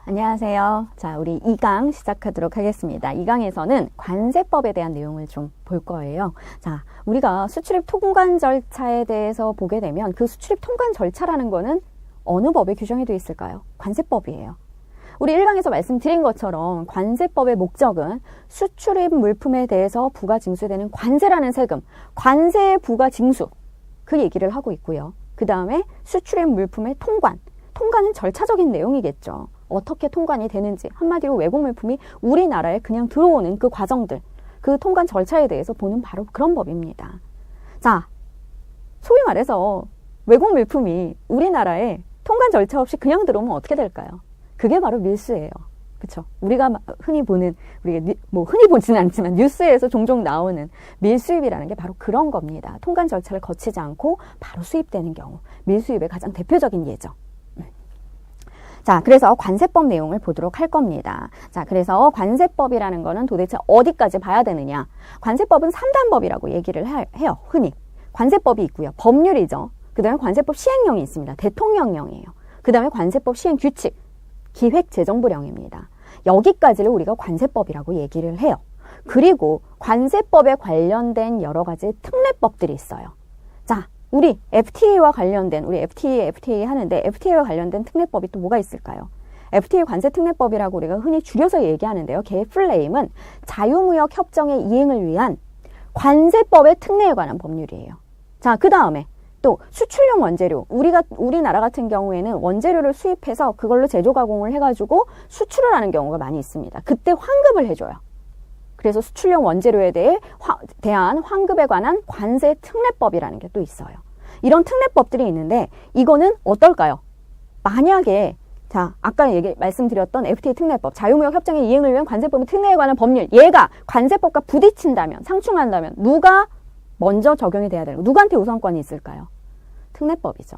안녕하세요. 자, 우리 2강 시작하도록 하겠습니다. 2강에서는 관세법에 대한 내용을 좀 볼 거예요. 자, 우리가 수출입 통관 절차에 대해서 보게 되면 그 수출입 통관 절차라는 거는 어느 법에 규정이 되어 있을까요? 관세법이에요. 우리 1강에서 말씀드린 것처럼 관세법의 목적은 수출입 물품에 대해서 부과 징수되는 관세라는 세금, 관세의 부과 징수, 그 얘기를 하고 있고요. 그 다음에 수출입 물품의 통관은 절차적인 내용이겠죠. 어떻게 통관이 되는지, 한마디로 외국 물품이 우리나라에 그냥 들어오는 그 과정들, 그 통관 절차에 대해서 보는 바로 그런 법입니다. 자, 소위 말해서 외국 물품이 우리나라에 통관 절차 없이 그냥 들어오면 어떻게 될까요? 그게 바로 밀수예요. 그렇죠? 우리가 흔히 보는, 우리가 흔히 보지는 않지만 뉴스에서 종종 나오는 밀수입이라는 게 바로 그런 겁니다. 통관 절차를 거치지 않고 바로 수입되는 경우, 밀수입의 가장 대표적인 예죠. 자, 그래서 관세법 내용을 보도록 할 겁니다. 자, 그래서 관세법이라는 거는 도대체 어디까지 봐야 되느냐? 관세법은 3단법이라고 얘기를 해요. 흔히. 관세법이 있고요. 법률이죠. 그 다음에 관세법 시행령이 있습니다. 대통령령이에요. 그 다음에 관세법 시행규칙, 기획재정부령입니다. 여기까지를 우리가 관세법이라고 얘기를 해요. 그리고 관세법에 관련된 여러 가지 특례법들이 있어요. 자, 우리 FTA와 관련된, 우리 FTA 하는데 FTA와 관련된 특례법이 또 뭐가 있을까요? FTA 관세특례법이라고 우리가 흔히 줄여서 얘기하는데요. 걔의 풀네임은 자유무역 협정의 이행을 위한 관세법의 특례에 관한 법률이에요. 자, 그 다음에 또 수출용 원재료, 우리나라 같은 경우에는 원재료를 수입해서 그걸로 제조 가공을 해가지고 수출을 하는 경우가 많이 있습니다. 그때 환급을 해줘요. 그래서 수출용 원재료에 대한 환급에 관한 관세 특례법이라는 게 또 있어요. 이런 특례법들이 있는데 이거는 어떨까요? 만약에 자, 아까 말씀드렸던 FTA 특례법, 자유무역 협정의 이행을 위한 관세법 특례에 관한 법률, 얘가 관세법과 부딪힌다면, 상충한다면 누가 먼저 적용이 돼야 되는, 누구한테 우선권이 있을까요? 특례법이죠.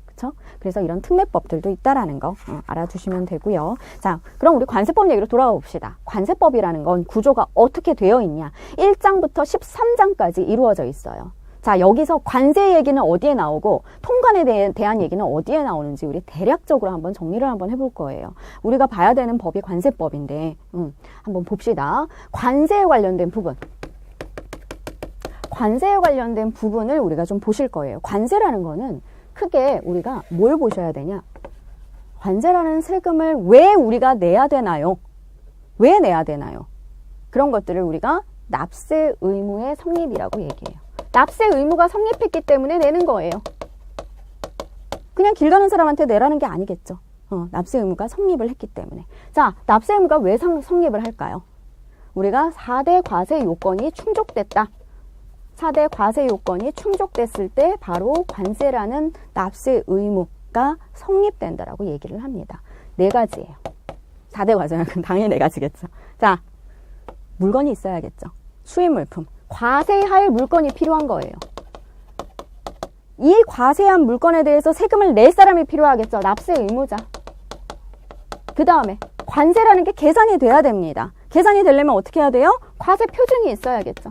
그렇죠? 그래서 이런 특례법들도 있다라는 거 알아두시면 되고요. 자, 그럼 우리 관세법 얘기로 돌아가 봅시다. 관세법이라는 건 구조가 어떻게 되어 있냐? 1장부터 13장까지 이루어져 있어요. 자, 여기서 관세 얘기는 어디에 나오고 통관에 대한 얘기는 어디에 나오는지 우리 대략적으로 한번 정리를 한번 해볼 거예요. 우리가 봐야 되는 법이 관세법인데 한번 봅시다. 관세에 관련된 부분. 관세에 관련된 부분을 우리가 좀 보실 거예요. 관세라는 거는 크게 우리가 뭘 보셔야 되냐? 관세라는 세금을 왜 우리가 내야 되나요? 왜 내야 되나요? 그런 것들을 우리가 납세 의무의 성립이라고 얘기해요. 납세 의무가 성립했기 때문에 내는 거예요. 그냥 길 가는 사람한테 내라는 게 아니겠죠. 납세 의무가 성립을 했기 때문에. 자, 납세 의무가 왜 성립을 할까요? 우리가 4대 과세 요건이 충족됐다. 4대 과세 요건이 충족됐을 때 바로 관세라는 납세 의무가 성립된다라고 얘기를 합니다. 4가지예요. 4대 과세는 당연히 4가지겠죠. 자, 물건이 있어야겠죠. 수입 물품. 과세할 물건이 필요한 거예요. 이 과세한 물건에 대해서 세금을 낼 사람이 필요하겠죠. 납세 의무자. 그 다음에 관세라는 게 계산이 돼야 됩니다. 계산이 되려면 어떻게 해야 돼요? 과세 표준이 있어야겠죠.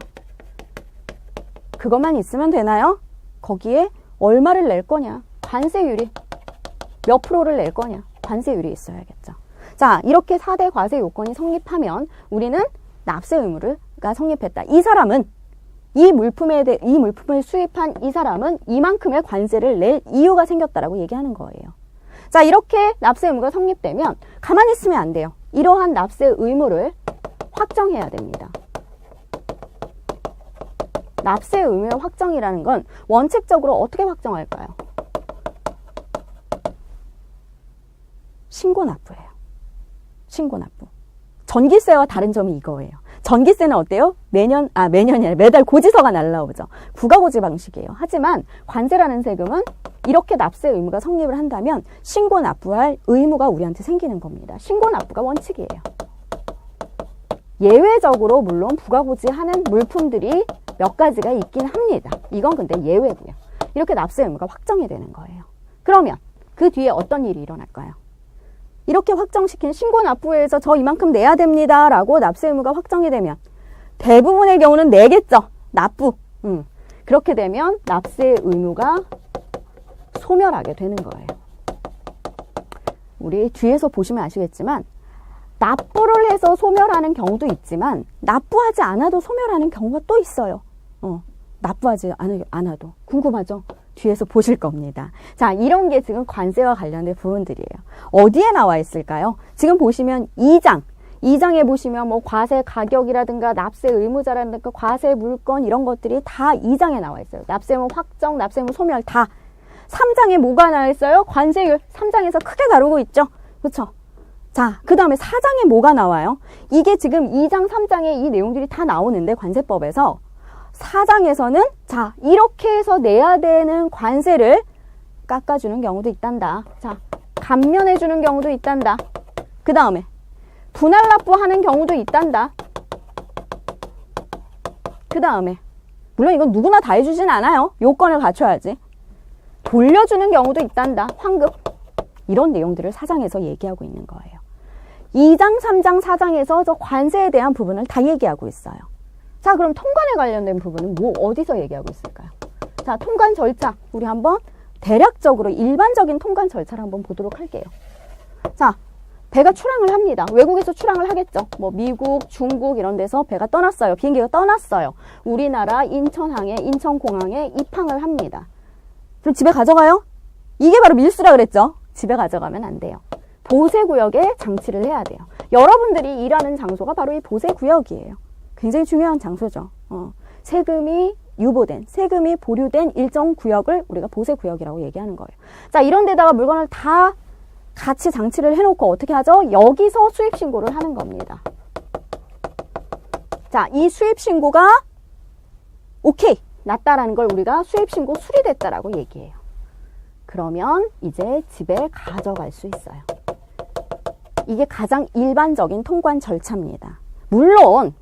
그것만 있으면 되나요? 거기에 얼마를 낼 거냐? 관세율이 몇 프로를 낼 거냐? 관세율이 있어야겠죠. 자, 이렇게 4대 과세 요건이 성립하면 우리는 납세 의무가 성립했다. 이 사람은 이 물품을 수입한 이 사람은 이만큼의 관세를 낼 이유가 생겼다라고 얘기하는 거예요. 자, 이렇게 납세 의무가 성립되면 가만히 있으면 안 돼요. 이러한 납세 의무를 확정해야 됩니다. 납세 의무의 확정이라는 건 원칙적으로 어떻게 확정할까요? 신고납부예요. 신고납부. 전기세와 다른 점이 이거예요. 전기세는 어때요? 매년이 아니라 매달 고지서가 날라오죠. 부가고지 방식이에요. 하지만 관세라는 세금은 이렇게 납세 의무가 성립을 한다면 신고납부할 의무가 우리한테 생기는 겁니다. 신고납부가 원칙이에요. 예외적으로 물론 부가고지 하는 물품들이 몇 가지가 있긴 합니다. 이건 근데 예외고요. 이렇게 납세 의무가 확정이 되는 거예요. 그러면 그 뒤에 어떤 일이 일어날까요? 이렇게 확정시킨 신고납부에서 저 이만큼 내야 됩니다 라고 납세 의무가 확정이 되면 대부분의 경우는 내겠죠. 납부. 그렇게 되면 납세 의무가 소멸하게 되는 거예요. 우리 뒤에서 보시면 아시겠지만 납부를 해서 소멸하는 경우도 있지만 납부하지 않아도 소멸하는 경우가 또 있어요. 납부하지 않아도. 궁금하죠? 뒤에서 보실 겁니다. 자, 이런 게 지금 관세와 관련된 부분들이에요. 어디에 나와 있을까요? 지금 보시면 2장에 보시면 뭐 과세 가격이라든가 납세 의무자라든가 과세 물건 이런 것들이 다 2장에 나와 있어요. 납세무 확정, 납세무 소멸 다. 3장에 뭐가 나와 있어요? 관세율. 3장에서 크게 다루고 있죠. 그렇죠? 자, 그 다음에 4장에 뭐가 나와요? 이게 지금 2장, 3장에 이 내용들이 다 나오는데 관세법에서 4장에서는 자, 이렇게 해서 내야 되는 관세를 깎아주는 경우도 있단다. 자, 감면해주는 경우도 있단다. 그 다음에 분할 납부하는 경우도 있단다. 그 다음에 물론 이건 누구나 다 해주진 않아요. 요건을 갖춰야지. 돌려주는 경우도 있단다. 환급. 이런 내용들을 4장에서 얘기하고 있는 거예요. 2장, 3장, 4장에서 저 관세에 대한 부분을 다 얘기하고 있어요. 자, 그럼 통관에 관련된 부분은 뭐 어디서 얘기하고 있을까요? 자, 통관 절차. 우리 한번 대략적으로 일반적인 통관 절차를 한번 보도록 할게요. 자, 배가 출항을 합니다. 외국에서 출항을 하겠죠. 뭐 미국, 중국 이런 데서 배가 떠났어요. 비행기가 떠났어요. 우리나라 인천항에, 인천공항에 입항을 합니다. 그럼 집에 가져가요? 이게 바로 밀수라 그랬죠. 집에 가져가면 안 돼요. 보세구역에 장치를 해야 돼요. 여러분들이 일하는 장소가 바로 이 보세구역이에요. 굉장히 중요한 장소죠. 세금이 유보된, 세금이 보류된 일정 구역을 우리가 보세구역이라고 얘기하는 거예요. 자, 이런 데다가 물건을 다 같이 장치를 해놓고 어떻게 하죠? 여기서 수입신고를 하는 겁니다. 자, 이 수입신고가 오케이, 났다라는 걸 우리가 수입신고 수리됐다라고 얘기해요. 그러면 이제 집에 가져갈 수 있어요. 이게 가장 일반적인 통관 절차입니다. 물론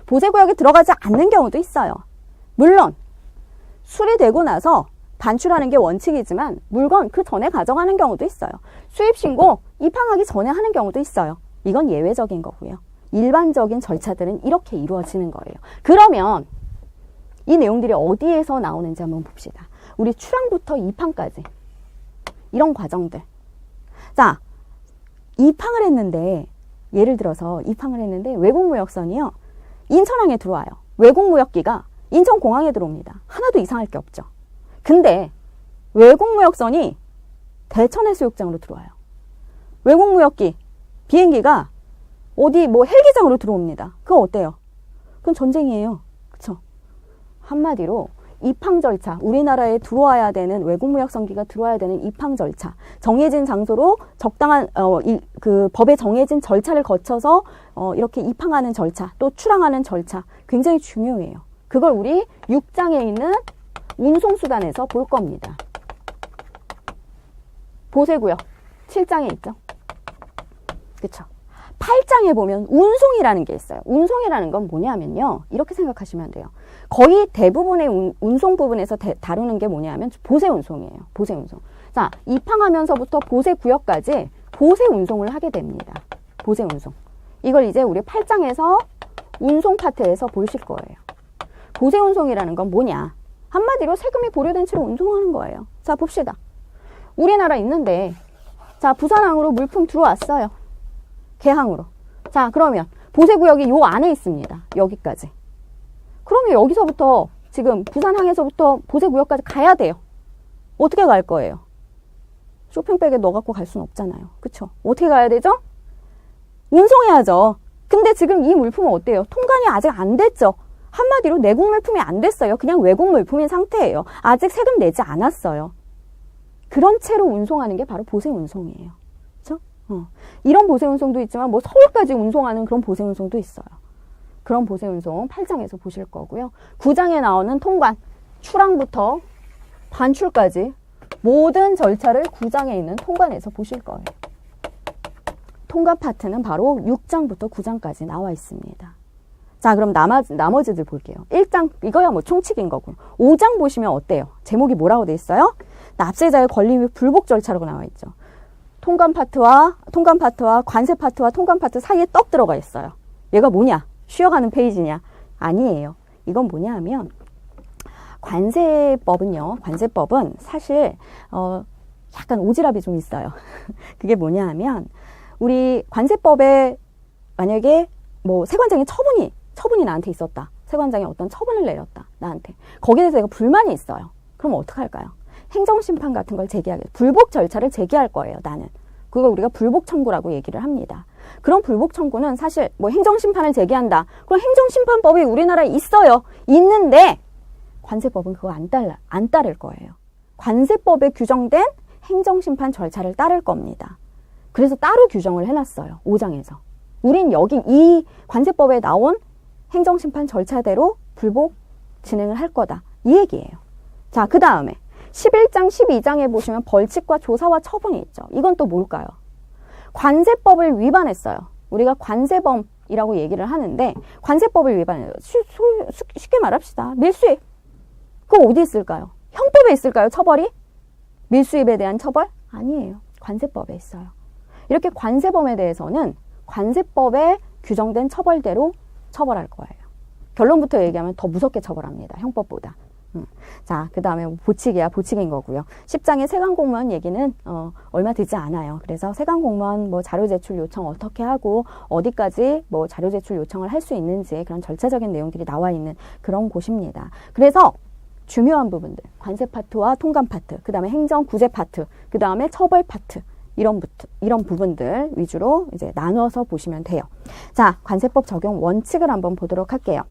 보세구역에 들어가지 않는 경우도 있어요. 물론 수리되고 나서 반출하는 게 원칙이지만 물건 그 전에 가져가는 경우도 있어요. 수입신고 입항하기 전에 하는 경우도 있어요. 이건 예외적인 거고요. 일반적인 절차들은 이렇게 이루어지는 거예요. 그러면 이 내용들이 어디에서 나오는지 한번 봅시다. 우리 출항부터 입항까지 이런 과정들. 자, 입항을 했는데 예를 들어서 입항을 했는데 외국무역선이요. 인천항에 들어와요. 외국무역기가 인천공항에 들어옵니다. 하나도 이상할 게 없죠. 근데 외국무역선이 대천해수욕장으로 들어와요. 외국무역기 비행기가 어디 뭐 헬기장으로 들어옵니다. 그거 어때요? 그건 전쟁이에요. 그쵸? 한마디로 입항 절차, 우리나라에 들어와야 되는 외국무역선기가 들어와야 되는 입항 절차, 정해진 장소로 적당한 그 법에 정해진 절차를 거쳐서 이렇게 입항하는 절차, 또 출항하는 절차 굉장히 중요해요. 그걸 우리 6장에 있는 운송수단에서 볼 겁니다. 보세구역 7장에 있죠. 그쵸? 8장에 보면 운송이라는 게 있어요. 운송이라는 건 뭐냐면요. 이렇게 생각하시면 돼요. 거의 대부분의 운송 부분에서 다루는 게 뭐냐면 보세운송이에요. 보세운송. 자, 입항하면서부터 보세구역까지 보세운송을 하게 됩니다. 보세운송. 이걸 이제 우리 8장에서 운송 파트에서 보실 거예요. 보세운송이라는 건 뭐냐? 한마디로 세금이 보류된 채로 운송하는 거예요. 자, 봅시다. 우리나라 있는데 자, 부산항으로 물품 들어왔어요. 개항으로. 자, 그러면 보세구역이 요 안에 있습니다. 여기까지. 그러면 여기서부터 지금 부산항에서부터 보세구역까지 가야 돼요. 어떻게 갈 거예요? 쇼핑백에 넣어갖고 갈 수는 없잖아요. 그쵸? 어떻게 가야 되죠? 운송해야죠. 근데 지금 이 물품은 어때요? 통관이 아직 안 됐죠? 한마디로 내국 물품이 안 됐어요. 그냥 외국 물품인 상태예요. 아직 세금 내지 않았어요. 그런 채로 운송하는 게 바로 보세운송이에요. 그렇죠? 이런 보세운송도 있지만 뭐 서울까지 운송하는 그런 보세운송도 있어요. 그런 보세운송 8장에서 보실 거고요. 9장에 나오는 통관, 출항부터 반출까지 모든 절차를 9장에 있는 통관에서 보실 거예요. 통관 파트는 바로 6장부터 9장까지 나와 있습니다. 자, 그럼 나머지들 볼게요. 1장, 이거야 뭐 총칙인 거고. 5장 보시면 어때요? 제목이 뭐라고 돼 있어요? 납세자의 권리 및 불복 절차라고 나와 있죠. 통관 파트와 관세 파트와 통관 파트 사이에 떡 들어가 있어요. 얘가 뭐냐? 쉬어가는 페이지냐? 아니에요. 이건 뭐냐 하면 관세법은요. 관세법은 사실 약간 오지랖이 좀 있어요. 그게 뭐냐 하면 우리 관세법에 만약에 뭐 세관장의 처분이 나한테 있었다. 세관장이 어떤 처분을 내렸다. 나한테. 거기에 대해서 내가 불만이 있어요. 그럼 어떡할까요? 행정심판 같은 걸 제기하게, 불복 절차를 제기할 거예요, 나는. 그걸 우리가 불복 청구라고 얘기를 합니다. 그런 불복 청구는 사실 뭐 행정심판을 제기한다. 그럼 행정심판법이 우리나라에 있어요. 있는데 관세법은 그거 안 따를 거예요. 관세법에 규정된 행정심판 절차를 따를 겁니다. 그래서 따로 규정을 해놨어요. 5장에서. 우린 여기 이 관세법에 나온 행정심판 절차대로 불복 진행을 할 거다. 이 얘기예요. 자, 그 다음에 11장, 12장에 보시면 벌칙과 조사와 처분이 있죠. 이건 또 뭘까요? 관세법을 위반했어요. 우리가 관세범이라고 얘기를 하는데 관세법을 위반해요. 쉽게 말합시다. 밀수입. 그거 어디 있을까요? 형법에 있을까요? 처벌이? 밀수입에 대한 처벌? 아니에요. 관세법에 있어요. 이렇게 관세범에 대해서는 관세법에 규정된 처벌대로 처벌할 거예요. 결론부터 얘기하면 더 무섭게 처벌합니다. 형법보다. 자, 그 다음에 보칙이야. 보칙인 거고요. 10장의 세관공무원 얘기는 얼마 되지 않아요. 그래서 세관공무원 뭐 자료 제출 요청 어떻게 하고 어디까지 뭐 자료 제출 요청을 할 수 있는지 그런 절차적인 내용들이 나와 있는 그런 곳입니다. 그래서 중요한 부분들, 관세 파트와 통관 파트, 그 다음에 행정 구제 파트, 그 다음에 처벌 파트, 이런 부분들 위주로 이제 나눠서 보시면 돼요. 자, 관세법 적용 원칙을 한번 보도록 할게요.